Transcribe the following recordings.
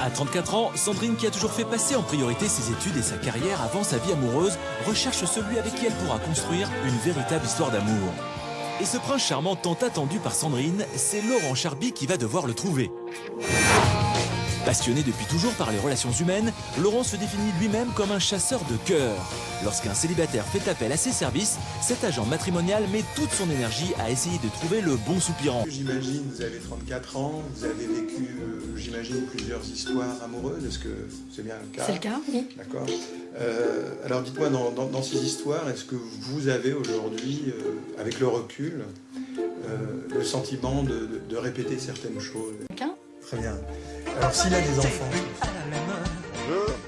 À 34 ans, Sandrine, qui a toujours fait passer en priorité ses études et sa carrière avant sa vie amoureuse, recherche celui avec qui elle pourra construire une véritable histoire d'amour. Et ce prince charmant tant attendu par Sandrine, c'est Laurent Charby qui va devoir le trouver. Passionné depuis toujours par les relations humaines, Laurent se définit lui-même comme un chasseur de cœur. Lorsqu'un célibataire fait appel à ses services, cet agent matrimonial met toute son énergie à essayer de trouver le bon soupirant. J'imagine, vous avez 34 ans, vous avez vécu, j'imagine, plusieurs histoires amoureuses. Est-ce que c'est bien le cas? C'est le cas, oui. D'accord. Alors dites-moi, dans ces histoires, est-ce que vous avez aujourd'hui, avec le recul, le sentiment de répéter certaines choses? Très bien. Alors s'il a des enfants...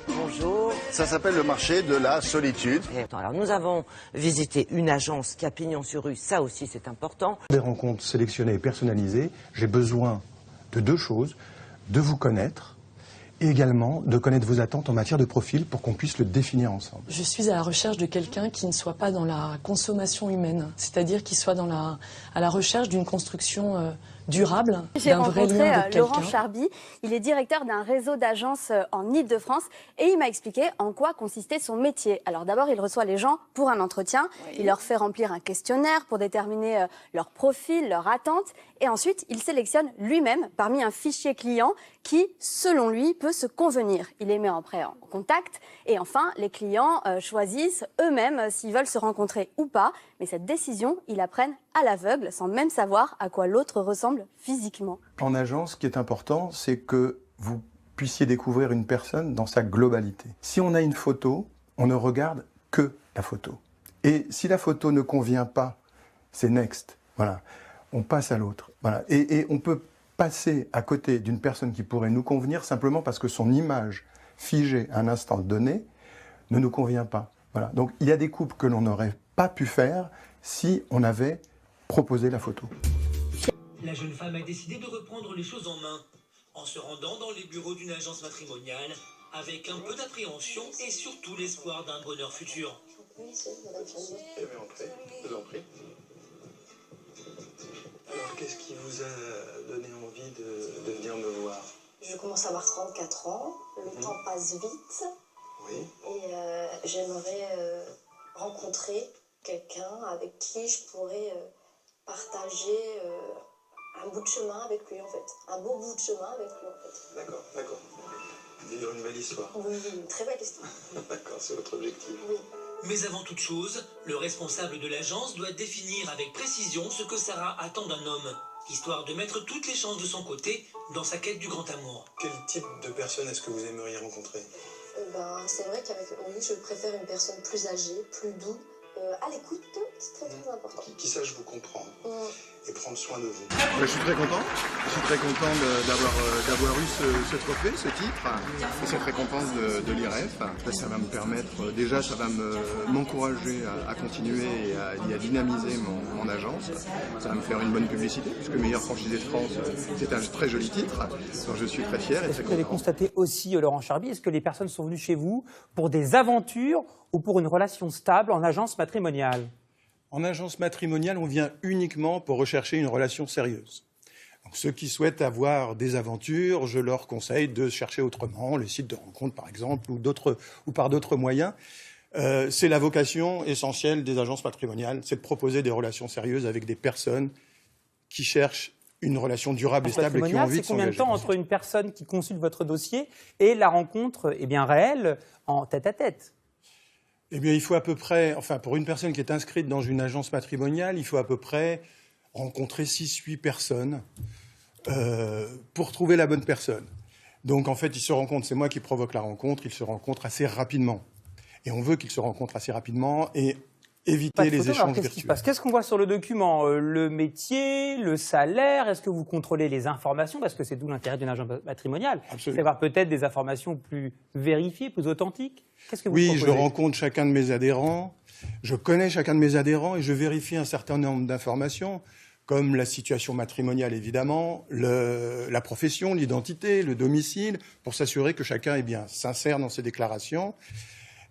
Bonjour. Ça s'appelle le marché de la solitude. Alors nous avons visité une agence qui a pignon sur rue, ça aussi c'est important. Des rencontres sélectionnées et personnalisées, j'ai besoin de deux choses, de vous connaître et également de connaître vos attentes en matière de profil pour qu'on puisse le définir ensemble. Je suis à la recherche de quelqu'un qui ne soit pas dans la consommation humaine, c'est-à-dire qui soit à la recherche d'une construction durable. J'ai rencontré Laurent Charby, il est directeur d'un réseau d'agences en Ile-de-France et il m'a expliqué en quoi consistait son métier. Alors d'abord, il reçoit les gens pour un entretien, il leur fait remplir un questionnaire pour déterminer leur profil, leur attente et ensuite il sélectionne lui-même parmi un fichier client qui, selon lui, peut se convenir. Il les met après en contact et enfin, les clients choisissent eux-mêmes s'ils veulent se rencontrer ou pas, mais cette décision, ils la prennent à l'aveugle sans même savoir à quoi l'autre ressemble physiquement. En agence, ce qui est important, c'est que vous puissiez découvrir une personne dans sa globalité. Si on a une photo, on ne regarde que la photo. Et si la photo ne convient pas, c'est next. Voilà. On passe à l'autre. Voilà. Et on peut passer à côté d'une personne qui pourrait nous convenir simplement parce que son image figée à un instant donné ne nous convient pas. Voilà. Donc il y a des couples que l'on n'aurait pas pu faire si on avait proposé la photo. La jeune femme a décidé de reprendre les choses en main en se rendant dans les bureaux d'une agence matrimoniale avec un peu d'appréhension et surtout l'espoir d'un bonheur futur. Alors qu'est-ce qui vous a donné envie de venir me voir? Je commence à avoir 34 ans, le temps passe vite. Oui. Et j'aimerais rencontrer quelqu'un avec qui je pourrais partager un bout de chemin avec lui en fait. Un beau bout de chemin avec lui en fait. D'accord, d'accord. Vivre une belle histoire. Oui, une très belle histoire. D'accord, c'est votre objectif. Oui. Mais avant toute chose, le responsable de l'agence doit définir avec précision ce que Sarah attend d'un homme, histoire de mettre toutes les chances de son côté dans sa quête du grand amour. Quel type de personne est-ce que vous aimeriez rencontrer? C'est vrai qu'avec lui, je préfère une personne plus âgée, plus doux, à l'écoute, c'est très très important. Qui sache vous comprendre et prendre soin de vous. Je suis très content. Je suis très content d'avoir eu ce trophée, ce titre, et cette récompense de l'IREF. Ça va me permettre, déjà ça va m'encourager à continuer et à dynamiser mon agence. Ça va me faire une bonne publicité, puisque meilleur franchisé de France, c'est un très joli titre. Donc je suis très fier et très content. Vous avez constaté aussi, Laurent Charby, est-ce que les personnes sont venues chez vous pour des aventures ou pour une relation stable en agence matrimoniale? En agence matrimoniale, on vient uniquement pour rechercher une relation sérieuse. Donc, ceux qui souhaitent avoir des aventures, je leur conseille de chercher autrement, les sites de rencontres par exemple, ou par d'autres moyens. C'est la vocation essentielle des agences matrimoniales, c'est de proposer des relations sérieuses avec des personnes qui cherchent une relation durable et stable et qui ont envie de s'engager. C'est combien de temps entre une personne qui consulte votre dossier et la rencontre réelle en tête-à-tête? Eh bien, il faut à peu près, pour une personne qui est inscrite dans une agence matrimoniale, il faut à peu près rencontrer 6-8 personnes pour trouver la bonne personne. Donc, en fait, ils se rencontrent, c'est moi qui provoque la rencontre, ils se rencontrent assez rapidement. Et on veut qu'ils se rencontrent assez rapidement et éviter les échanges virtuels. Qu'est-ce qu'on voit sur le document? Le métier, le salaire, est-ce que vous contrôlez les informations? Parce que c'est d'où l'intérêt d'une agence matrimoniale. C'est avoir peut-être des informations plus vérifiées, plus authentiques. Qu'est-ce que vous proposez? Oui, je rencontre chacun de mes adhérents, je connais chacun de mes adhérents et je vérifie un certain nombre d'informations, comme la situation matrimoniale évidemment, la profession, l'identité, le domicile, pour s'assurer que chacun est bien sincère dans ses déclarations.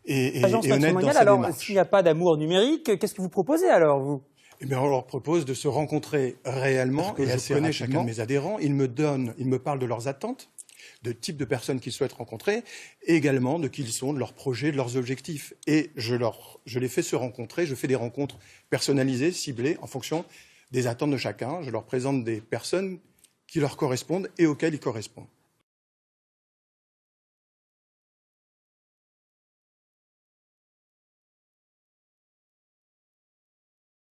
Et honnête dans sa démarche. S'il n'y a pas d'amour numérique, qu'est-ce que vous proposez alors, vous? Eh bien, on leur propose de se rencontrer réellement. Et je connais chacun de mes adhérents. Ils me parlent de leurs attentes. de type de personnes qu'ils souhaitent rencontrer, et également de qui ils sont, de leurs projets, de leurs objectifs. Et je les fais se rencontrer, je fais des rencontres personnalisées, ciblées, en fonction des attentes de chacun. Je leur présente des personnes qui leur correspondent et auxquelles ils correspondent.